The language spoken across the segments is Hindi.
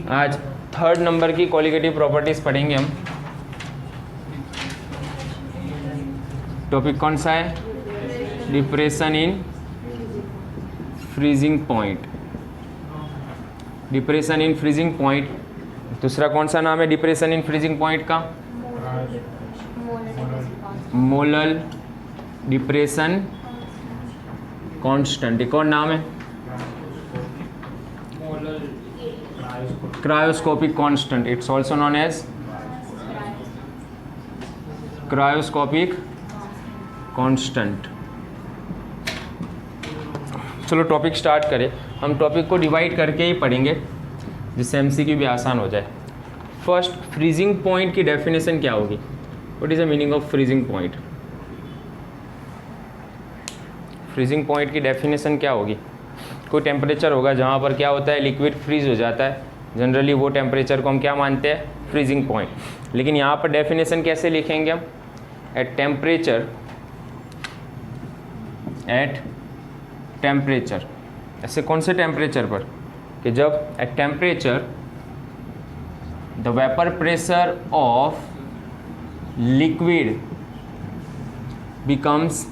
आज थर्ड नंबर की क्वालिटेटिव प्रॉपर्टीज पढ़ेंगे हम। टॉपिक कौन सा है? Depression in freezing point. Depression in freezing point. दूसरा कौन सा नाम है डिप्रेशन इन फ्रीजिंग पॉइंट का? Molal depression constant. एक और नाम है cryoscopic constant. It's also known as cryoscopic constant. चलो टॉपिक स्टार्ट करें। हम टॉपिक को डिवाइड करके ही पढ़ेंगे जिससे एमसीक्यू भी आसान हो जाए। फर्स्ट, फ्रीजिंग पॉइंट की डेफिनेशन क्या होगी? What is the meaning of freezing point? Freezing point की डेफिनेशन क्या होगी? कोई टेम्परेचर होगा जहाँ पर क्या होता है, लिक्विड फ्रीज हो जाता है। जनरली वो टेम्परेचर को हम क्या मानते हैं? Freezing point. लेकिन यहाँ पर डेफिनेशन कैसे लिखेंगे हम? At temperature. ऐसे कौन से टेम्परेचर पर? कि जब at temperature the vapour pressure of liquid becomes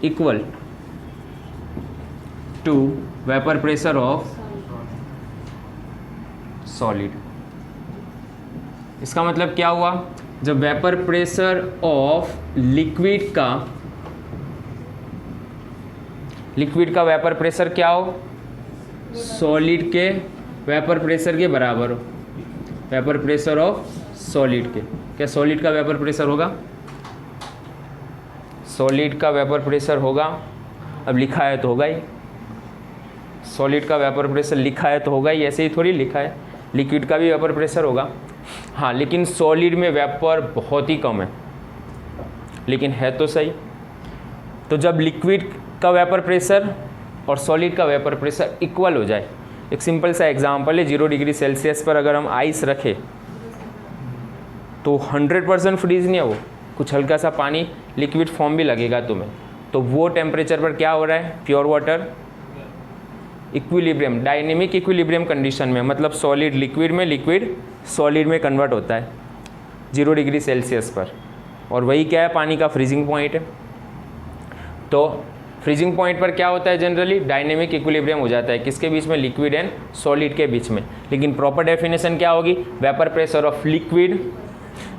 equal to vapour pressure of solid. इसका मतलब क्या हुआ? जब वेपर प्रेशर ऑफ लिक्विड का वेपर प्रेशर क्या हो? सॉलिड के वेपर प्रेशर के बराबर हो। वेपर प्रेशर ऑफ सॉलिड के, क्या सॉलिड का वेपर प्रेशर होगा? सॉलिड का वेपर प्रेशर होगा। अब लिखा है तो होगा ही। सॉलिड का वेपर प्रेशर लिखा है तो होगा ही, ऐसे ही थोड़ी लिखा है। लिक्विड का भी वेपर प्रेशर होगा। हाँ, लेकिन सॉलिड में वेपर बहुत ही कम है, लेकिन है तो सही। तो जब लिक्विड का वेपर प्रेशर और सॉलिड का वेपर प्रेशर इक्वल हो जाए, एक सिंपल सा एग्जांपल है, 0 डिग्री सेल्सियस पर अगर हम आइस रखें तो 100% फ्रीज नहीं है वो, कुछ हल्का सा पानी लिक्विड फॉर्म भी लगेगा तुम्हें। तो वो टेम्परेचर पर क्या हो रहा है? Pure water equilibrium, dynamic equilibrium condition में, मतलब सॉलिड लिक्विड में, लिक्विड सॉलिड में कन्वर्ट होता है 0 डिग्री सेल्सियस पर। और वही क्या है? पानी का फ्रीजिंग पॉइंट है। तो फ्रीजिंग पॉइंट पर क्या होता है? जनरली डायनेमिक इक्विलिब्रियम हो जाता है। किसके बीच में? लिक्विड एंड सॉलिड के बीच में। लेकिन प्रॉपर डेफिनेशन क्या होगी? Vapour pressure of liquid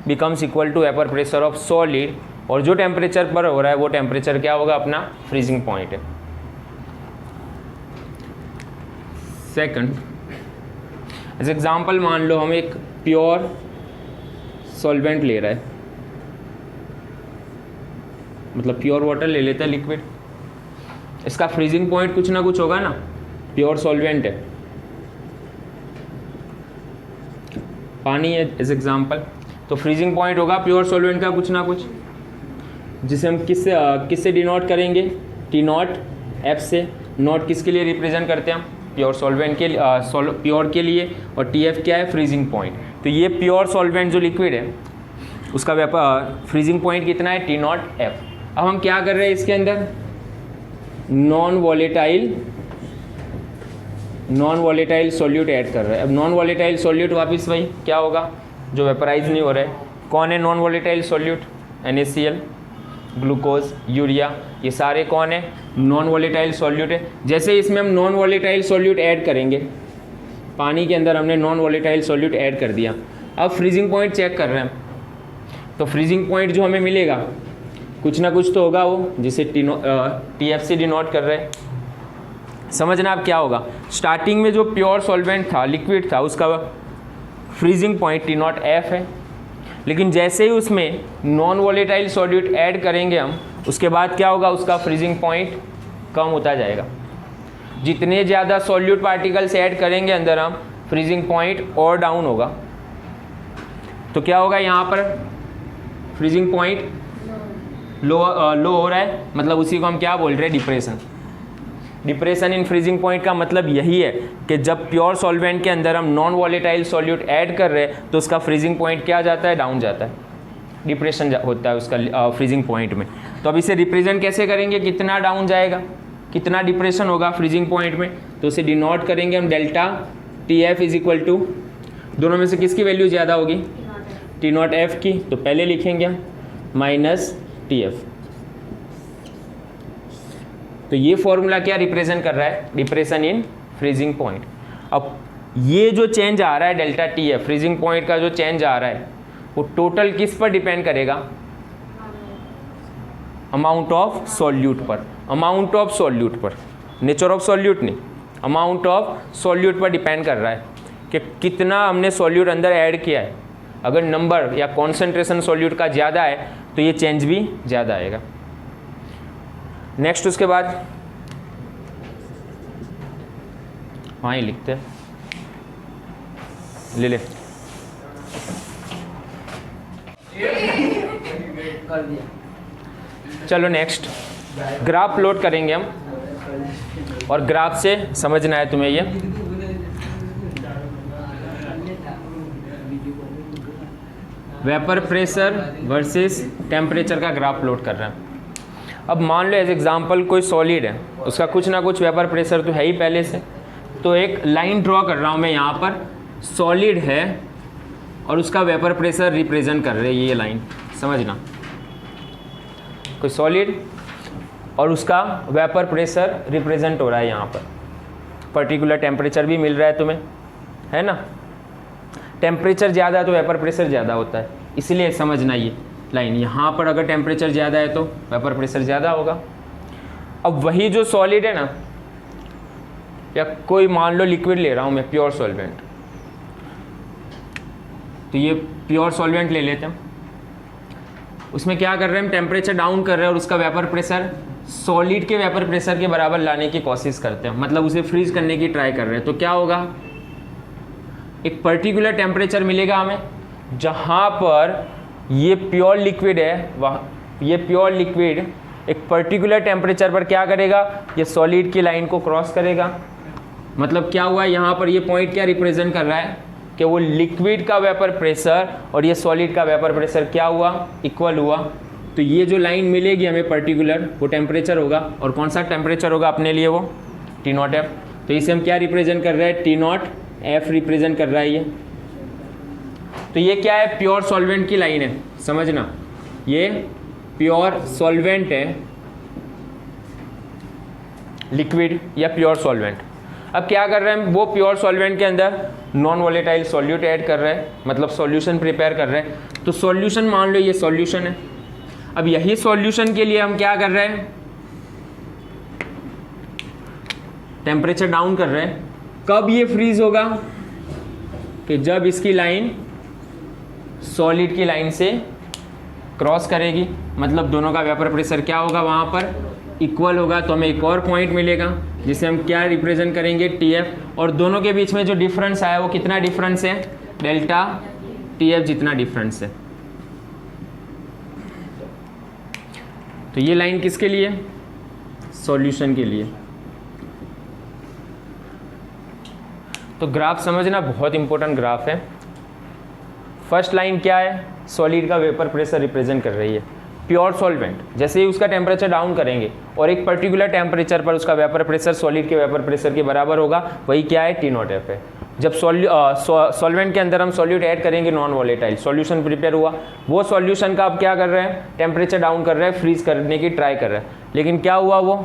becomes equal to vapour pressure of solid, और जो टेम्परेचर पर हो रहा है वो टेम्परेचर क्या होगा? अपना फ्रीजिंग पॉइंट है। सेकंड, एज एग्जांपल मान लो हम एक प्योर सॉल्वेंट ले रहे हैं, मतलब प्योर वाटर ले लेते हैं, लिक्विड। इसका फ्रीजिंग पॉइंट कुछ ना कुछ होगा ना। प्योर सॉल्वेंट है, पानी है एज एग्जांपल, तो फ्रीजिंग पॉइंट होगा प्योर सॉल्वेंट का कुछ ना कुछ, जिसे हम किससे डिनोट करेंगे? टी नॉट एफ से। नॉट किसके लिए रिप्रेजेंट करते हैं हम? प्योर सॉल्वेंट के प्योर के लिए, और टी एफ क्या है? Freezing point. तो ये प्योर सॉल्वेंट जो लिक्विड है उसका वेपर फ्रीजिंग पॉइंट कितना है? T not F. अब हम क्या कर रहे हैं इसके अंदर? नॉन वॉलेटाइल सॉल्यूट ऐड कर रहे हैं। अब नॉन वॉलेटाइल सॉल्यूट वापस वही क्या होगा? जो वेपराइज नहीं हो रहा है। कौन है non volatile solute? NaCl, glucose, urea, ये सारे कौन है? नॉन वॉलेटाइल सॉल्यूट है। जैसे इसमें हम नॉन वॉलेटाइल सॉल्यूट ऐड करेंगे, पानी के अंदर हमने नॉन वॉलेटाइल सॉल्यूट ऐड कर दिया। अब फ्रीजिंग पॉइंट चेक कर रहे हैं, तो फ्रीजिंग पॉइंट जो हमें मिलेगा कुछ ना कुछ तो होगा वो, जिसे TF से डिनोट कर रहे हैं। समझना अब क्या होगा? स्टार्टिंग में जो प्योर सॉल्वेंट था, लिक्विड था, उसका freezing point T not F है। लेकिन जैसे ही उसमें नॉन वॉलेटाइल सॉल्यूट ऐड करेंगे हम, उसके बाद क्या होगा? उसका फ्रीजिंग पॉइंट कम होता जाएगा। जितने ज़्यादा सॉल्यूट पार्टिकल्स ऐड करेंगे अंदर हम, फ्रीजिंग पॉइंट और डाउन होगा। तो क्या होगा? यहाँ पर फ्रीजिंग पॉइंट लो हो रहा है, मतलब उसी को हम क्या बोल रहे हैं? Depression. Depression in freezing point का मतलब यही है कि जब प्योर सॉल्वेंट के अंदर हम नॉन वॉलेटाइल सॉल्यूट ऐड कर रहे हैं तो उसका फ्रीजिंग पॉइंट क्या जाता है? डाउन जाता है, डिप्रेशन होता है उसका फ्रीजिंग पॉइंट में। तो अब इसे रिप्रेजेंट कैसे करेंगे? कितना डाउन जाएगा, कितना डिप्रेशन होगा फ्रीजिंग पॉइंट में? तो उसे डिनोट करेंगे हम delta T F is equal to, दोनों में से किसकी वैल्यू ज़्यादा होगी, टी नॉट एफ की, तो पहले लिखेंगे माइनस टी एफ। तो ये फॉर्मूला क्या रिप्रेजेंट कर रहा है, डिप्रेशन इन फ्रीजिंग पॉइंट। अब ये जो चेंज आ रहा है delta T F, freezing point का जो चेंज आ रहा है वो टोटल किस पर डिपेंड करेगा, अमाउंट ऑफ सॉल्यूट पर, अमाउंट ऑफ सॉल्यूट पर, नेचर ऑफ सॉल्यूट नहीं, अमाउंट ऑफ सॉल्यूट पर डिपेंड कर रहा है कि कितना हमने सॉल्यूट अंदर ऐड किया है। अगर नंबर या कॉन्सेंट्रेशन सॉल्यूट का ज़्यादा है तो ये चेंज भी ज़्यादा आएगा। नेक्स्ट उसके बाद हाँ ही लिखते हैं, ले चलो नेक्स्ट ग्राफ प्लॉट करेंगे हम, और ग्राफ से समझना है तुम्हें ये। वेपर प्रेशर वर्सेस टेम्परेचर का ग्राफ प्लॉट कर रहे हैं। अब मान लो एज एग्जांपल कोई सॉलिड है, उसका कुछ ना कुछ वेपर प्रेशर तो है ही पहले से, तो एक लाइन ड्रॉ कर रहा हूँ मैं यहाँ पर, सॉलिड है और उसका वेपर प्रेशर रिप्रेजेंट कर रहे हैं ये लाइन, समझना। कोई सॉलिड और उसका वेपर प्रेशर रिप्रेजेंट हो रहा है यहाँ पर, पर्टिकुलर टेम्परेचर भी मिल रहा है तुम्हें, है ना। टेम्परेचर ज़्यादा है तो वेपर प्रेशर ज़्यादा होता है, इसलिए समझना ये लाइन, यहाँ पर अगर टेम्परेचर ज़्यादा है तो वेपर प्रेशर ज़्यादा होगा। अब वही जो सॉलिड है ना, या कोई मान लो लिक्विड ले रहा हूँ मैं, प्योर सॉल्वेंट, तो ये प्योर सॉल्वेंट ले लेते हैं, उसमें क्या कर रहे हैं हम, टेम्परेचर डाउन कर रहे हैं और उसका वेपर प्रेशर सॉलिड के वेपर प्रेशर के बराबर लाने की कोशिश करते हैं, मतलब उसे फ्रीज करने की ट्राई कर रहे हैं। तो क्या होगा, एक पर्टिकुलर टेम्परेचर मिलेगा हमें जहाँ पर ये प्योर लिक्विड है, वहाँ ये प्योर लिक्विड एक पर्टिकुलर टेम्परेचर पर क्या करेगा, ये सॉलिड की लाइन को क्रॉस करेगा। मतलब क्या हुआ, यहाँ पर ये पॉइंट क्या रिप्रेजेंट कर रहा है कि वो लिक्विड का वेपर प्रेशर और ये सॉलिड का वेपर प्रेशर क्या हुआ, इक्वल हुआ। तो ये जो लाइन मिलेगी हमें पर्टिकुलर, वो टेम्परेचर होगा, और कौन सा टेम्परेचर होगा अपने लिए, वो टी नॉट एफ। तो इसे हम क्या रिप्रेजेंट कर रहे हैं, टी नॉट एफ रिप्रेजेंट कर रहा है ये। तो ये क्या है, प्योर सॉल्वेंट की लाइन है, समझना, ये प्योर सॉल्वेंट है, लिक्विड या प्योर सॉल्वेंट। अब क्या कर रहे हैं, वो प्योर सॉल्वेंट के अंदर नॉन वोलेटाइल सॉल्यूट ऐड कर रहे हैं, मतलब सॉल्यूशन प्रिपेयर कर रहे हैं। तो सॉल्यूशन मान लो ये सॉल्यूशन है, अब यही सॉल्यूशन के लिए हम क्या कर रहे हैं, टेम्परेचर डाउन कर रहे हैं। कब ये फ्रीज होगा, कि जब इसकी लाइन सॉलिड की लाइन से क्रॉस करेगी, मतलब दोनों का वेपर प्रेशर क्या होगा, वहाँ पर इक्वल होगा। तो हमें एक और पॉइंट मिलेगा जिसे हम क्या रिप्रेजेंट करेंगे, टी एफ, और दोनों के बीच में जो डिफरेंस आया वो कितना डिफरेंस है, डेल्टा टी एफ जितना डिफरेंस है। तो ये लाइन किसके लिए, सॉल्यूशन के लिए। तो ग्राफ समझना बहुत इंपॉर्टेंट ग्राफ है। फर्स्ट लाइन क्या है, सॉलिड का वेपर प्रेशर रिप्रेजेंट कर रही है। प्योर सॉल्वेंट जैसे ही उसका टेम्परेचर डाउन करेंगे और एक पर्टिकुलर टेम्परेचर पर उसका वेपर प्रेशर सॉलिड के वेपर प्रेशर के बराबर होगा, वही क्या है, टी नॉट एफ है। जब सॉल्वेंट के अंदर हम सॉल्यूट ऐड करेंगे नॉन वोलेटाइल, सॉल्यूशन प्रिपेयर हुआ, वो सॉल्यूशन का अब क्या कर रहे हैं, टेम्परेचर डाउन कर रहे हैं, फ्रीज करने की ट्राई कर रहे हैं। लेकिन क्या हुआ, वो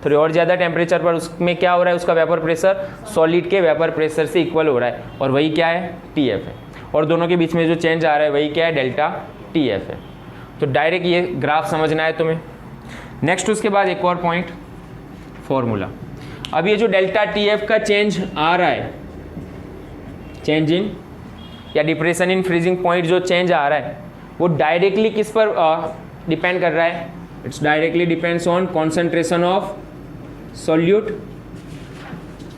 थोड़ी और ज़्यादा टेम्परेचर पर उसमें क्या हो रहा है, उसका वेपर प्रेशर सॉलिड के वेपर प्रेशर से इक्वल हो रहा है, और वही क्या है, टी एफ है। और दोनों के बीच में जो चेंज आ रहा है वही क्या है, डेल्टा टी एफ है। तो डायरेक्ट ये ग्राफ समझना है तुम्हें। नेक्स्ट उसके बाद एक और पॉइंट, फॉर्मूला। अब ये जो डेल्टा टी एफ का चेंज आ रहा है, चेंज इन या डिप्रेशन इन फ्रीजिंग पॉइंट जो चेंज आ रहा है, वो डायरेक्टली किस पर डिपेंड कर रहा है, it's directly depends on concentration of solute.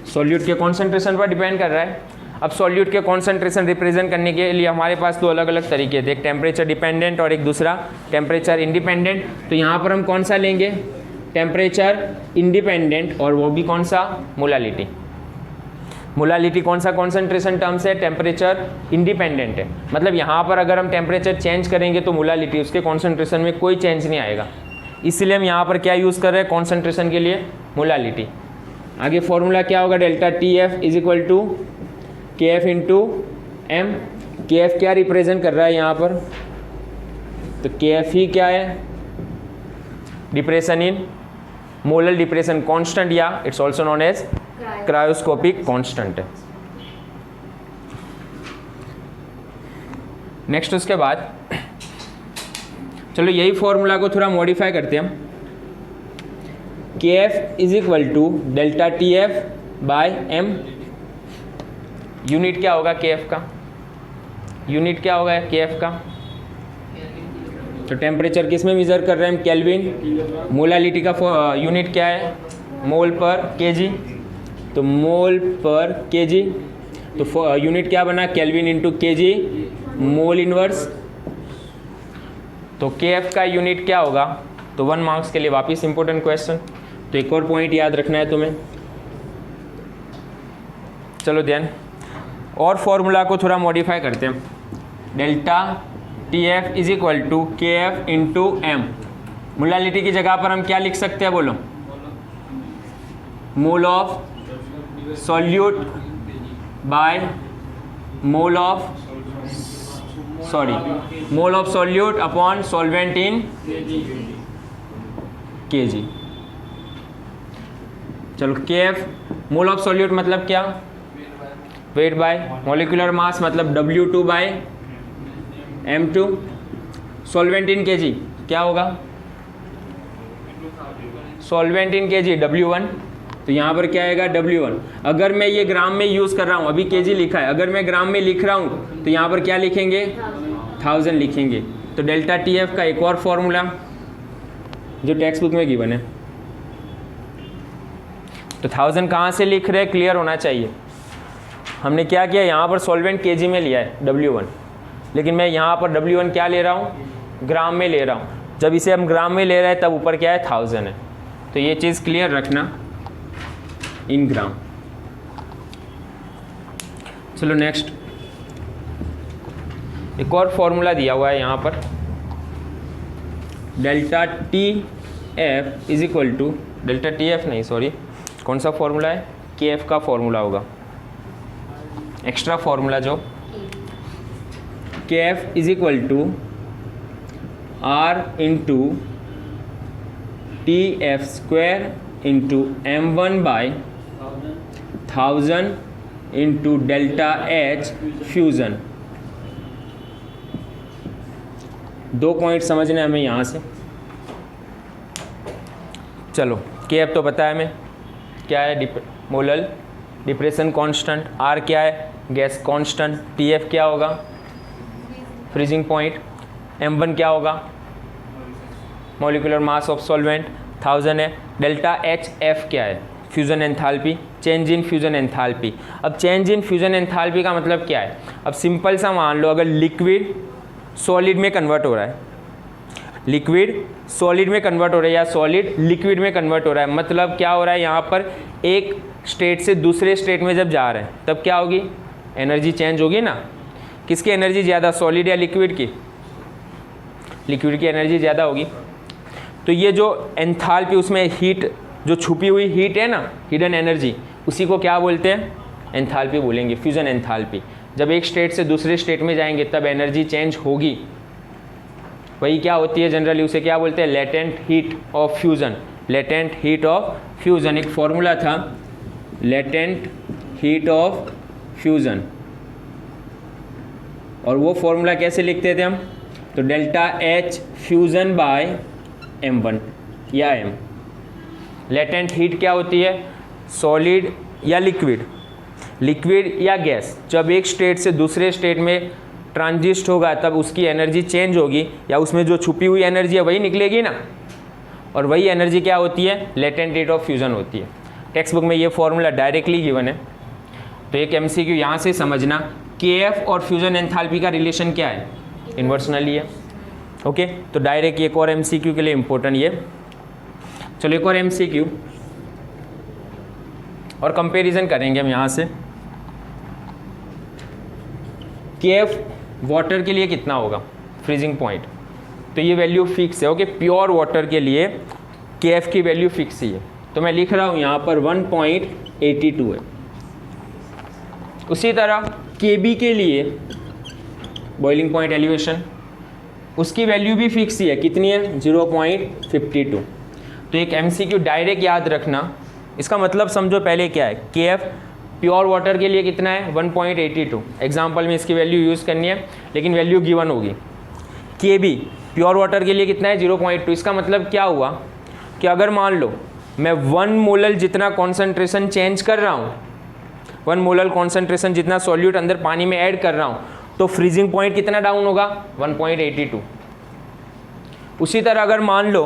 Solute के कॉन्सेंट्रेशन पर डिपेंड कर रहा है। अब सॉल्यूट के कॉन्सेंट्रेशन रिप्रेजेंट करने के लिए हमारे पास दो अलग अलग तरीके थे, एक टेम्परेचर डिपेंडेंट और एक दूसरा टेम्परेचर इंडिपेंडेंट। तो यहाँ पर हम कौन सा लेंगे, टेम्परेचर इंडिपेंडेंट, और वो भी कौन सा, मोलालिटी। मोलालिटी कौन सा कॉन्सेंट्रेशन टर्म से, टेम्परेचर इंडिपेंडेंट है। मतलब यहाँ पर अगर हम टेम्परेचर चेंज करेंगे तो मोलालिटी, उसके कॉन्सेंट्रेशन में कोई चेंज नहीं आएगा। इसलिए हम यहाँ पर क्या यूज़ कर रहे हैं, कॉन्सेंट्रेशन के लिए मोलालिटी। आगे फॉर्मूला क्या होगा, delta T F is equal to K F into M. K F क्या रिप्रेजेंट कर रहा है यहाँ पर, तो के एफ ही क्या है, depression in molar depression constant, या it's also known as cryoscopic constant है। नेक्स्ट उसके बाद चलो यही फॉर्मूला को थोड़ा मॉडिफाई करते हैं हम। K F is equal to delta T F by M. Unit क्या होगा के एफ का, यूनिट क्या होगा के एफ का, तो टेम्परेचर किस में मेजर कर रहे हैं हम, केल्विन। मोलालिटी का यूनिट क्या है, मोल पर केजी, तो मोल पर केजी, तो यूनिट क्या बना, kelvin into KG mole inverse. तो के एफ का यूनिट क्या होगा, तो 1 मार्क्स के लिए वापस इंपॉर्टेंट क्वेश्चन। तो एक और पॉइंट याद रखना है तुम्हें। चलो ध्यान, और फॉर्मूला को थोड़ा मॉडिफाई करते हैं। Delta T F is equal to K F into M. Molality की जगह पर हम क्या लिख सकते हैं, बोलो, mole of solute by mole of mole of solute upon solvent in KG. चलो K F mole of solute मतलब क्या, वेट बाय मॉलिक्यूलर मास मतलब W2 by M2। Solvent in KG क्या होगा, सॉल्वेंट इन केजी W1, तो यहाँ पर क्या आएगा W1। अगर मैं ये ग्राम में यूज़ कर रहा हूँ, अभी केजी लिखा है, अगर मैं ग्राम में लिख रहा हूँ तो यहाँ पर क्या लिखेंगे, 1000 लिखेंगे। तो डेल्टा टी एफ का एक और फॉर्मूला जो टेक्स्ट बुक में गिवन है, तो 1000 कहाँ से लिख रहे हैं, क्लियर होना चाहिए। हमने क्या किया, यहाँ पर सॉल्वेंट केजी में लिया है W1, लेकिन मैं यहाँ पर W1 क्या ले रहा हूँ, ग्राम में ले रहा हूँ। जब इसे हम ग्राम में ले रहे हैं तब ऊपर क्या है, 1000 है। तो ये चीज़ क्लियर रखना, इन ग्राम। चलो नेक्स्ट, एक और फॉर्मूला दिया हुआ है यहाँ पर, delta T F is equal to, delta T F नहीं सॉरी, कौन सा फॉर्मूला है, के एफ का फॉर्मूला होगा, एक्स्ट्रा फॉर्मूला जो K F is equal to R into T F square into M1 by 1000 into delta H fusion. 2 point समझने हमें यहाँ से। चलो के एफ तो पता है हमें क्या है, मोलर डिप्रेशन कांस्टेंट, आर क्या है, गैस कांस्टेंट, टी एफ क्या होगा, फ्रीजिंग पॉइंट, M1 क्या होगा, मॉलिक्यूलर मास ऑफ सॉल्वेंट 1000 है, डेल्टा एच एफ क्या है, fusion enthalpy, change in fusion enthalpy. अब चेंज इन फ्यूज़न एंथैल्पी का मतलब क्या है, अब सिंपल सा मान लो, अगर लिक्विड सॉलिड में कन्वर्ट हो रहा है, लिक्विड सॉलिड में कन्वर्ट हो रहा है या सॉलिड लिक्विड में कन्वर्ट हो रहा है, मतलब क्या हो रहा है, यहाँ पर एक स्टेट से दूसरे स्टेट में जब जा रहे हैं तब क्या होगी, एनर्जी चेंज होगी ना। किसकी एनर्जी ज़्यादा, सॉलिड या लिक्विड की, लिक्विड की एनर्जी ज़्यादा होगी। तो ये जो एंथैल्पी, उसमें हीट, जो छुपी हुई हीट है ना, हिडन एनर्जी, उसी को क्या बोलते हैं, एंथैल्पी बोलेंगे, फ्यूज़न एंथैल्पी। जब एक स्टेट से दूसरे स्टेट में जाएंगे तब एनर्जी चेंज होगी, वही क्या होती है जनरली, उसे क्या बोलते हैं, latent heat of fusion. Latent heat of fusion एक फॉर्मूला था, लेटेंट हीट ऑफ फ्यूज़न, और वो फॉर्मूला कैसे लिखते थे हम, तो delta H fusion bye M1 या M। लेटेंट हीट क्या होती है, सॉलिड या लिक्विड, लिक्विड या गैस जब एक स्टेट से दूसरे स्टेट में ट्रांजिस्ट होगा तब उसकी एनर्जी चेंज होगी, या उसमें जो छुपी हुई एनर्जी है वही निकलेगी ना, और वही एनर्जी क्या होती है, लेटेंट हीट ऑफ फ्यूज़न होती है। टेक्स्ट बुक में ये फॉर्मूला डायरेक्टली गिवन है, तो एक MCQ यहाँ से समझना, KF और फ्यूज़न एंथैल्पी का रिलेशन क्या है, इन्वर्सनली है। ओके, तो डायरेक्ट एक और MCQ के लिए इम्पोर्टेंट ये। चलो एक और MCQ और कंपैरिजन करेंगे हम यहाँ से। KF वाटर के लिए कितना होगा, फ्रीजिंग पॉइंट, तो ये वैल्यू फिक्स है। ओके, प्योर वाटर के लिए KF की वैल्यू फिक्स ही है, तो मैं लिख रहा हूँ यहाँ पर 1.82 है। उसी तरह Kb के लिए बॉइलिंग पॉइंट एलिवेशन, उसकी वैल्यू भी फिक्स ही है, कितनी है 0.52। तो एक MCQ डायरेक्ट याद रखना, इसका मतलब समझो पहले क्या है, Kf प्योर वाटर के लिए कितना है 1.82, एग्जाम्पल में इसकी वैल्यू यूज़ करनी है लेकिन वैल्यू गिवन होगी। Kb प्योर वाटर के लिए कितना है 0.2, इसका मतलब क्या हुआ कि अगर मान लो मैं 1 मोलर जितना कॉन्सेंट्रेशन चेंज कर रहा हूँ, 1 मोलर कॉन्सेंट्रेशन जितना सॉल्यूट अंदर पानी में ऐड कर रहा हूँ, तो फ्रीजिंग पॉइंट कितना डाउन होगा 1.82। उसी तरह अगर मान लो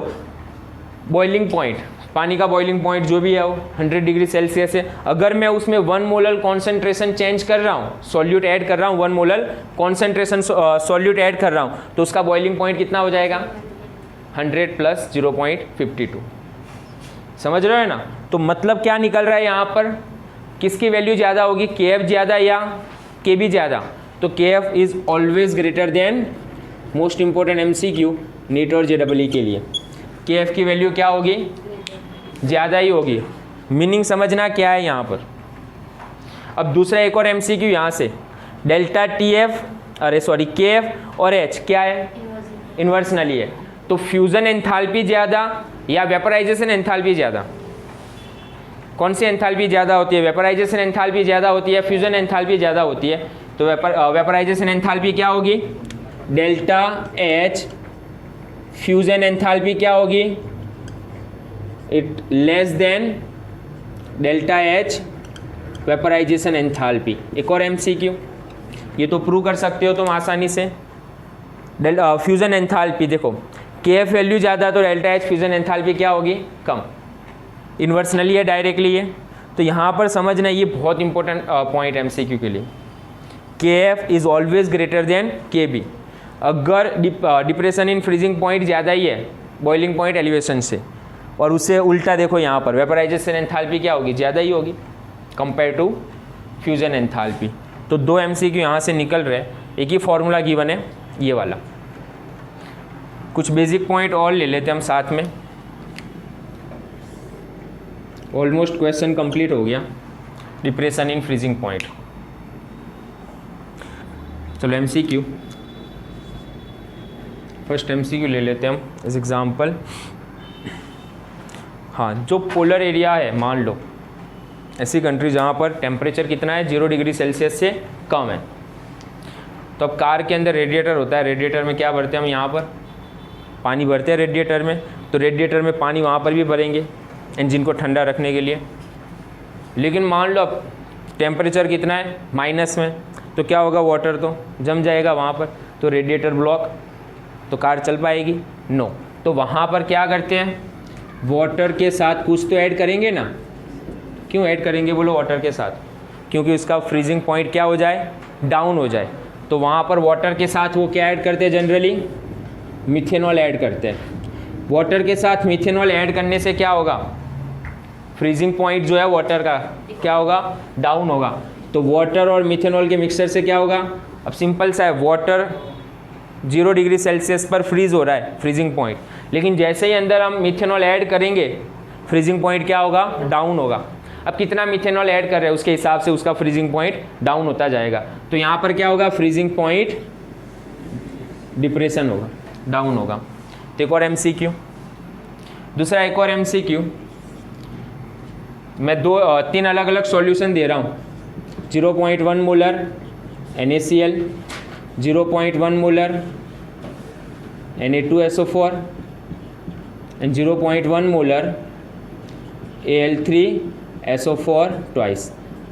बॉइलिंग पॉइंट, पानी का बॉइलिंग पॉइंट जो भी है वो 100 डिग्री सेल्सियस है, अगर मैं उसमें 1 मोलर कॉन्सेंट्रेशन चेंज कर रहा हूँ, सॉल्यूट ऐड कर रहा हूँ, 1 मोलर कॉन्सेंट्रेशन सॉल्यूट ऐड कर रहा हूँ, तो उसका बॉइलिंग पॉइंट कितना हो जाएगा 100 प्लस 0.52। समझ रहे हो ना। तो मतलब क्या निकल रहा है यहाँ पर, किसकी वैल्यू ज़्यादा होगी, Kf ज़्यादा या Kb ज़्यादा। तो Kf is always greater than, most important MCQ NEET और JEE के लिए, Kf की वैल्यू क्या होगी, ज़्यादा ही होगी। मीनिंग समझना क्या है यहाँ पर। अब दूसरा एक और MCQ यहाँ से, डेल्टा Kf और H क्या है, इन्वर्सनली है। तो फ्यूज़न एंथैल्पी ज़्यादा या वेपराइजेशन एंथैल्पी ज़्यादा, कौन सी एंथैल्पी ज़्यादा होती है, वेपराइजेशन एंथैल्पी ज़्यादा होती है, फ्यूज़न एंथैल्पी ज़्यादा होती है। तो वेपराइजेशन एंथैल्पी क्या होगी, डेल्टा H, फ्यूज़न एंथैल्पी क्या होगी, it less than delta H vaporization enthalpy. एक और MCQ, ये तो प्रूव कर सकते हो तुम आसानी से। फ्यूज़न एंथैल्पी देखो, Kf वैल्यू ज़्यादा तो डेल्टा H फ्यूज़न एंथैल्पी क्या होगी, कम, इन्वर्सनली है, डायरेक्टली है। तो यहाँ पर समझना, ये बहुत इंपॉर्टेंट पॉइंट MCQ के लिए, Kf is always greater then Kb। अगर डिप्रेशन इन फ्रीजिंग पॉइंट ज़्यादा ही है बॉइलिंग पॉइंट एलिवेशन से, और उससे उल्टा देखो यहाँ पर वेपराइजेशन एंथैल्पी क्या होगी, ज़्यादा ही होगी कंपेयर टू फ्यूज़न एंथैल्पी। तो 2 MCQ यहाँ से निकल रहे हैं, एक ही फॉर्मूला गिवन है ये वाला। कुछ बेसिक पॉइंट और ले लेते हम साथ में, ऑलमोस्ट क्वेश्चन कंप्लीट हो गया, डिप्रेशन इन फ्रीजिंग पॉइंट। चलो MCQ, फर्स्ट MCQ ले लेते हम एज एग्जाम्पल। हाँ, जो पोलर एरिया है, मान लो ऐसी कंट्री जहाँ पर टेम्परेचर कितना है 0 डिग्री सेल्सियस से कम है, तो अब कार के अंदर रेडिएटर होता है, रेडिएटर में क्या भरते हैं हम, यहाँ पर पानी भरते हैं रेडिएटर में। तो रेडिएटर में पानी वहाँ पर भी भरेंगे इंजन को ठंडा रखने के लिए। लेकिन मान लो अब टेम्परेचर कितना है माइनस में, तो क्या होगा, वाटर तो जम जाएगा वहाँ पर, तो रेडिएटर ब्लॉक, तो कार चल पाएगी, नो। तो वहाँ पर क्या करते हैं, वाटर के साथ कुछ तो ऐड करेंगे ना। क्यों ऐड करेंगे बोलो वाटर के साथ, क्योंकि उसका फ्रीजिंग पॉइंट क्या हो जाए, डाउन हो जाए। तो वहाँ पर वाटर के साथ वो क्या ऐड करते हैं, जनरली मिथेनॉल ऐड करते हैं। वाटर के साथ मिथेनॉल ऐड करने से क्या होगा, फ्रीजिंग पॉइंट जो है वाटर का क्या होगा, डाउन होगा। तो वाटर और मिथेनॉल के मिक्सचर से क्या होगा, अब सिंपल सा है, वाटर 0 डिग्री सेल्सियस पर फ्रीज हो रहा है फ्रीजिंग पॉइंट, लेकिन जैसे ही अंदर हम मिथेनॉल ऐड करेंगे फ्रीजिंग पॉइंट क्या होगा, डाउन होगा। अब कितना मिथेनॉल ऐड कर रहे हैं उसके हिसाब से उसका फ्रीजिंग पॉइंट डाउन होता जाएगा। तो यहाँ पर क्या होगा, फ्रीजिंग पॉइंट डिप्रेशन होगा, डाउन होगा। तो एक और MCQ, दूसरा एक और MCQ, मैं 3 अलग अलग सॉल्यूशन दे रहा हूँ, 0.1 molar NaCl, 0.1 molar Na2SO4 and 0.1 molar Al3SO4 twice.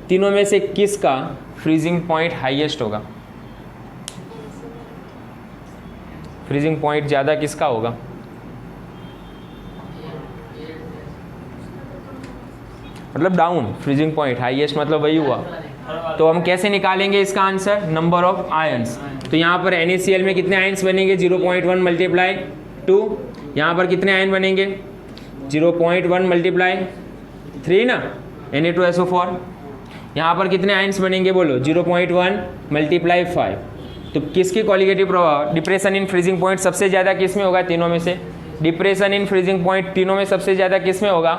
तीनों में से किसका फ्रीजिंग पॉइंट हाईएस्ट होगा, फ्रीजिंग पॉइंट ज़्यादा किसका होगा, मतलब डाउन, फ्रीजिंग पॉइंट हाईएस्ट मतलब वही हुआ। तो हम कैसे निकालेंगे इसका आंसर, नंबर ऑफ आयंस। तो यहाँ पर NaCl में कितने आयंस बनेंगे, 0.1 मल्टीप्लाई 2, यहाँ पर कितने आयन बनेंगे, 0.1 मल्टीप्लाई 3 ना, Na2SO4। यहाँ पर कितने आयंस बनेंगे बोलो, 0.1 मल्टीप्लाई 5। तो किसकी कॉलिगेटिव प्रभाव, डिप्रेशन इन फ्रीजिंग पॉइंट सबसे ज़्यादा किस में होगा, तीनों में से। डिप्रेशन इन फ्रीजिंग पॉइंट तीनों में सबसे ज़्यादा किस में होगा,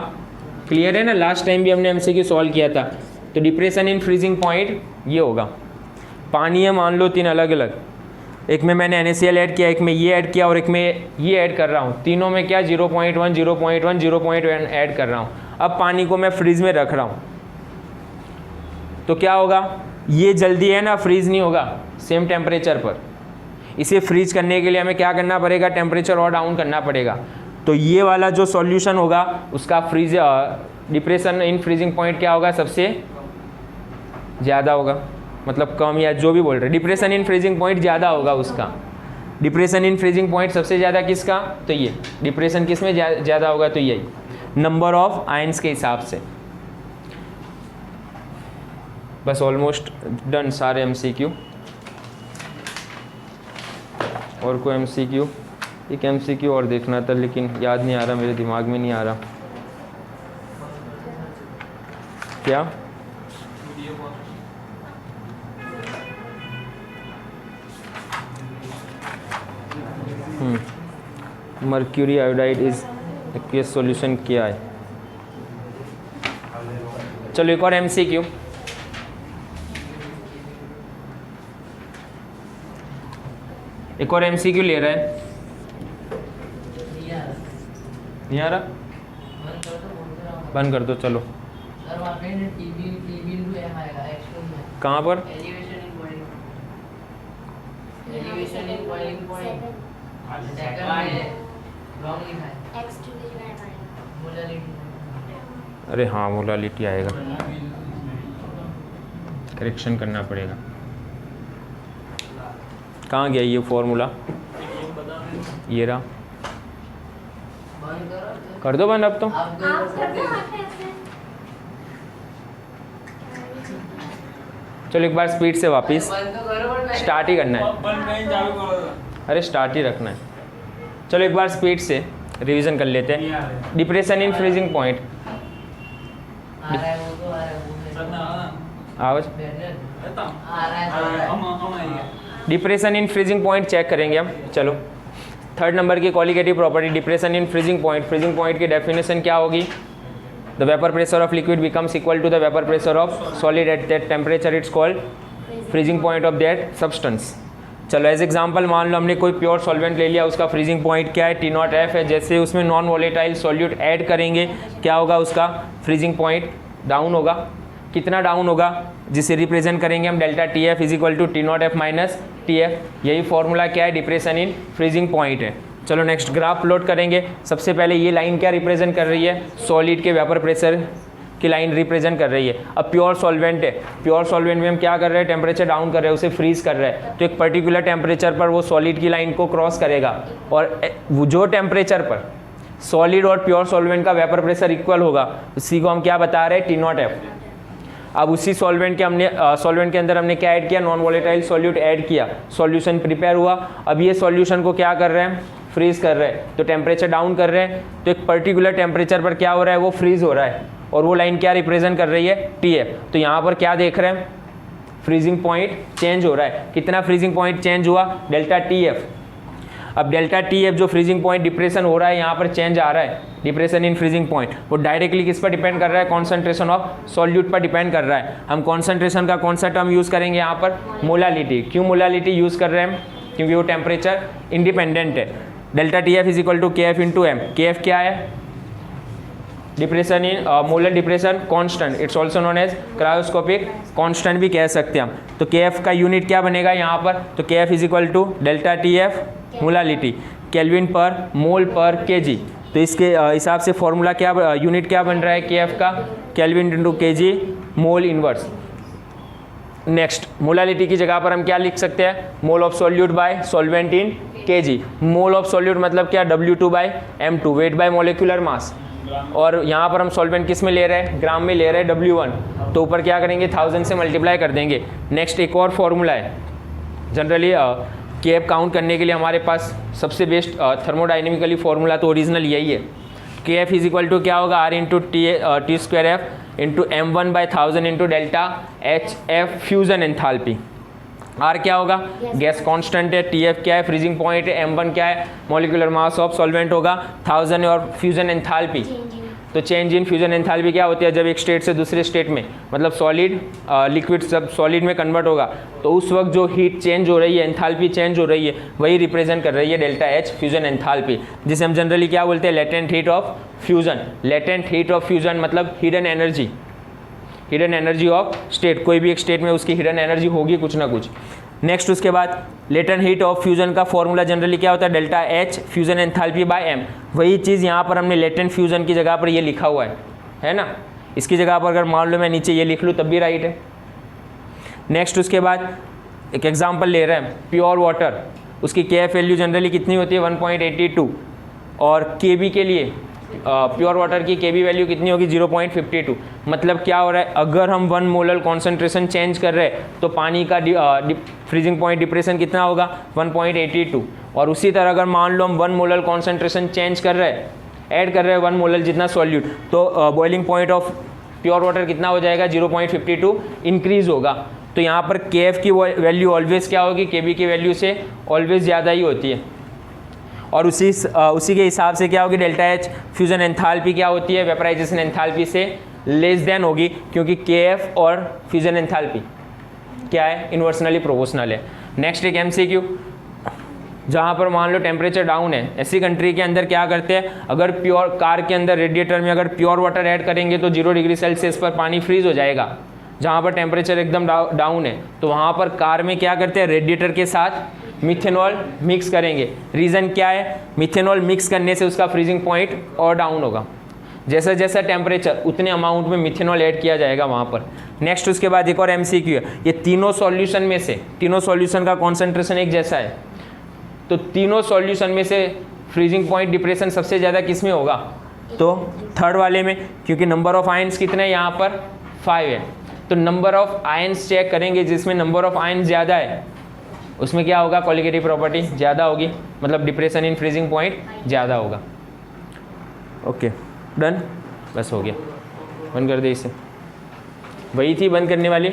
क्लियर है ना। लास्ट टाइम भी हमने MCQ सॉल्व किया था, तो डिप्रेशन इन फ्रीजिंग पॉइंट ये होगा। पानी है मान लो 3 अलग अलग, एक में मैंने NaCl ऐड किया, एक में ये ऐड किया और एक में ये ऐड कर रहा हूँ। तीनों में क्या 0.1 0.1 0.1 ऐड कर रहा हूँ। अब पानी को मैं फ्रीज में रख रहा हूँ तो क्या होगा, ये जल्दी है ना फ्रीज नहीं होगा सेम टेम्परेचर पर। इसे फ्रीज करने के लिए हमें क्या करना पड़ेगा, टेम्परेचर और डाउन करना पड़ेगा। तो ये वाला जो सॉल्यूशन होगा उसका freeze depression in freezing point क्या होगा, सबसे ज़्यादा होगा, मतलब कम या जो भी बोल रहे, डिप्रेशन इन फ्रीजिंग पॉइंट ज़्यादा होगा उसका। डिप्रेशन इन फ्रीजिंग पॉइंट सबसे ज़्यादा किसका, तो ये डिप्रेशन किस में ज़्यादा होगा, तो यही नंबर ऑफ आयंस के हिसाब से। बस ऑलमोस्ट डन सारे MCQ। और कोई MCQ, एक MCQ और देखना था लेकिन याद नहीं आ रहा, मेरे दिमाग में नहीं आ रहा। क्या mercury iodide is aqueous solution क्या है। चलो एक और MCQ। एक और MCQ ले रहा है, नहीं आ रहा, बंद कर दो। चलो कहाँ पर, अरे हाँ मोलालिटी आएगा, करेक्शन करना पड़ेगा। कहाँ गया ये फॉर्मूला, ये रहा, कर दो बंद अब तो। चलो एक बार स्पीड से वापस स्टार्ट ही करना है, अरे स्टार्ट ही रखना है। चलो एक बार स्पीड से रिवीजन कर लेते हैं। डिप्रेशन इन फ्रीजिंग पॉइंट, आवाज depression in freezing point check करेंगे हम। चलो 3rd नंबर की qualitative property depression in freezing point. Freezing point की डेफिनेशन क्या होगी, the vapour pressure of liquid becomes equal to the vapour pressure of solid at that temperature, it's called freezing point of that substance. चलो एज एग्जांपल मान लो हमने कोई प्योर सॉल्वेंट ले लिया, उसका फ्रीजिंग पॉइंट क्या है, T0F है। जैसे उसमें नॉन वोलेटाइल सॉल्यूट ऐड करेंगे क्या होगा, उसका फ्रीजिंग पॉइंट डाउन होगा। कितना डाउन होगा, जिसे रिप्रेजेंट करेंगे हम delta TF is equal to T0F minus TF। यही फॉर्मूला क्या है, डिप्रेशन इन फ्रीजिंग पॉइंट है। चलो नेक्स्ट ग्राफ प्लॉट करेंगे। सबसे पहले ये लाइन क्या रिप्रेजेंट कर रही है, सॉलिड के वेपर प्रेशर की लाइन रिप्रेजेंट कर रही है। अब प्योर सॉल्वेंट है, प्योर सॉल्वेंट में हम क्या कर रहे हैं, टेम्परेचर डाउन कर रहे हैं, उसे फ्रीज कर रहे हैं। तो एक पर्टिकुलर टेम्परेचर पर वो सॉलिड की लाइन को क्रॉस करेगा और जो टेम्परेचर पर सॉलिड और प्योर सॉल्वेंट का वेपर प्रेशर इक्वल होगा उसी को हम क्या बता रहे हैं, T0F। अब उसी सॉल्वेंट के अंदर हमने क्या ऐड किया, नॉन वोलेटाइल सॉल्यूट ऐड किया, सॉल्यूशन प्रिपेयर हुआ। अब ये सॉल्यूशन को क्या कर रहे हैं, फ्रीज कर रहे हैं, तो टेम्परेचर डाउन कर रहे हैं। तो एक पर्टिकुलर टेम्परेचर पर क्या हो रहा है, वो फ्रीज हो रहा है और वो लाइन क्या रिप्रेजेंट कर रही है, TF। तो यहाँ पर क्या देख रहे हैं, फ्रीजिंग पॉइंट चेंज हो रहा है। कितना फ्रीजिंग पॉइंट चेंज हुआ, डेल्टा TF। अब डेल्टा TF जो फ्रीजिंग पॉइंट डिप्रेशन हो रहा है, यहाँ पर चेंज आ रहा है, डिप्रेशन इन फ्रीजिंग पॉइंट, वो डायरेक्टली किस पर डिपेंड कर रहा है, कॉन्सेंट्रेशन ऑफ सॉल्यूट पर डिपेंड कर रहा है। हम कॉन्सेंट्रेशन का कौन सा टर्म यूज़ करेंगे यहाँ पर, मोलालिटी। क्यों मोलालिटी यूज़ कर रहे हैं हम, क्योंकि वो टेम्परेचर इंडिपेंडेंट है। Delta TF is equal to KF into M। KF क्या है, depression in molar depression constant, it's also known as cryoscopic constant भी कह सकते हैं हम। तो KF का यूनिट क्या बनेगा यहाँ पर, तो KF is equal to delta TF molality kelvin पर मोल पर kg। तो इसके हिसाब से फॉर्मूला क्या, यूनिट क्या बन रहा है KF का, kelvin into kg mole inverse. Next molality की जगह पर हम क्या लिख सकते हैं, mole of solute by solvent in kg। Mole of solute मतलब क्या, W2 by M2, weight by molecular mass. और यहाँ पर हम सॉल्वेंट किस में ले रहे हैं, ग्राम में ले रहे हैं, W1। तो ऊपर क्या करेंगे, 1000 से मल्टीप्लाई कर देंगे। नेक्स्ट एक और फॉर्मूला है, जनरली KF काउंट करने के लिए हमारे पास सबसे बेस्ट थर्मोडाइनमिकली फॉर्मूला तो ओरिजिनल यही है। KF इज इक्वल टू क्या होगा, R into T square F into M1 by 1000 into delta HF fusion enthalpy. R क्या होगा, गैस कांस्टेंट है, TF क्या है, फ्रीजिंग पॉइंट है, M1 क्या है, मॉलिक्यूलर मास ऑफ सॉल्वेंट होगा, 1000 और फ्यूजन एंथैल्पी तो चेंज इन फ्यूजन एंथैल्पी क्या होती है, जब एक स्टेट से दूसरे स्टेट में, मतलब सॉलिड लिक्विड सब सॉलिड में कन्वर्ट होगा तो उस वक्त जो हीट चेंज हो रही है, एंथैल्पी चेंज हो रही है, वही रिप्रेजेंट कर रही है डेल्टा एच फ्यूजन एंथैल्पी, जिसे हम जनरली क्या बोलते हैं, latent heat of fusion. Latent heat of fusion मतलब hidden energy, hidden energy of state, कोई भी एक स्टेट में उसकी हिडन एनर्जी होगी कुछ ना कुछ। नेक्स्ट उसके बाद लेटेंट हीट ऑफ फ्यूजन का फॉर्मूला जनरली क्या होता है, delta H fusion enthalpy by M. वही चीज़ यहाँ पर हमने लेटेंट फ्यूजन की जगह पर ये लिखा हुआ है ना, इसकी जगह पर अगर मान लो मैं नीचे ये लिख लूँ तब भी राइट है। नेक्स्ट उसके बाद एक एग्जांपल ले रहे हैं, प्योर वाटर, उसकी केएफ वैल्यू जनरली कितनी होती है 1.82, और केबी के लिए प्योर वाटर की केबी वैल्यू कितनी होगी 0.52। मतलब क्या हो रहा है, अगर हम 1 मोलर कॉन्सेंट्रेशन चेंज कर रहे हैं तो पानी का फ्रीजिंग पॉइंट डिप्रेशन कितना होगा 1.82, और उसी तरह अगर मान लो हम 1 मोलर कॉन्सेंट्रेशन चेंज कर रहे हैं, ऐड कर रहे हैं 1 मोलर जितना सॉल्यूट, तो boiling point of pure water कितना हो जाएगा 0.52 इंक्रीज होगा। तो यहाँ पर केएफ की वैल्यू ऑलवेज क्या होगी, केबी की वैल्यू से ऑलवेज ज़्यादा ही होती है, और उसी के हिसाब से क्या होगी, डेल्टा एच फ्यूजन एंथैल्पी क्या होती है, वेपराइजेशन एंथैल्पी से लेस देन होगी, क्योंकि केएफ और फ्यूजन एंथैल्पी क्या है, इन्वर्सनली प्रोपोर्शनल है। नेक्स्ट एक एमसीक्यू, जहाँ पर मान लो टेम्परेचर डाउन है, ऐसी कंट्री के अंदर क्या करते हैं, अगर प्योर कार के अंदर रेडिएटर में अगर प्योर वाटर ऐड करेंगे तो 0 डिग्री सेल्सियस पर पानी फ्रीज हो जाएगा। जहाँ पर टेम्परेचर एकदम डाउन है तो वहाँ पर कार में क्या करते हैं, रेडिएटर के साथ मिथेनॉल मिक्स करेंगे। रीज़न क्या है, मिथेनॉल मिक्स करने से उसका फ्रीजिंग पॉइंट और डाउन होगा, जैसा जैसा टेम्परेचर उतने अमाउंट में मिथेनॉल ऐड किया जाएगा वहाँ पर। नेक्स्ट उसके बाद एक और एमसीक्यू है, ये तीनों सॉल्यूशन में से, तीनों सॉल्यूशन का कॉन्सेंट्रेशन एक जैसा है, तो तीनों सॉल्यूशन में से फ्रीजिंग पॉइंट डिप्रेशन सबसे ज़्यादा किस में होगा, तो थर्ड वाले में, क्योंकि नंबर ऑफ आयंस कितने हैं यहाँ पर 5 है, तो नंबर ऑफ आयंस चेक करेंगे, जिसमें नंबर ऑफ आयंस ज़्यादा है उसमें क्या होगा, कोलिगेटिव प्रॉपर्टी ज़्यादा होगी, मतलब डिप्रेशन इन फ्रीजिंग पॉइंट ज़्यादा होगा। ओके डन, बस हो गया, बंद कर दे इसे, वही थी बंद करने वाली।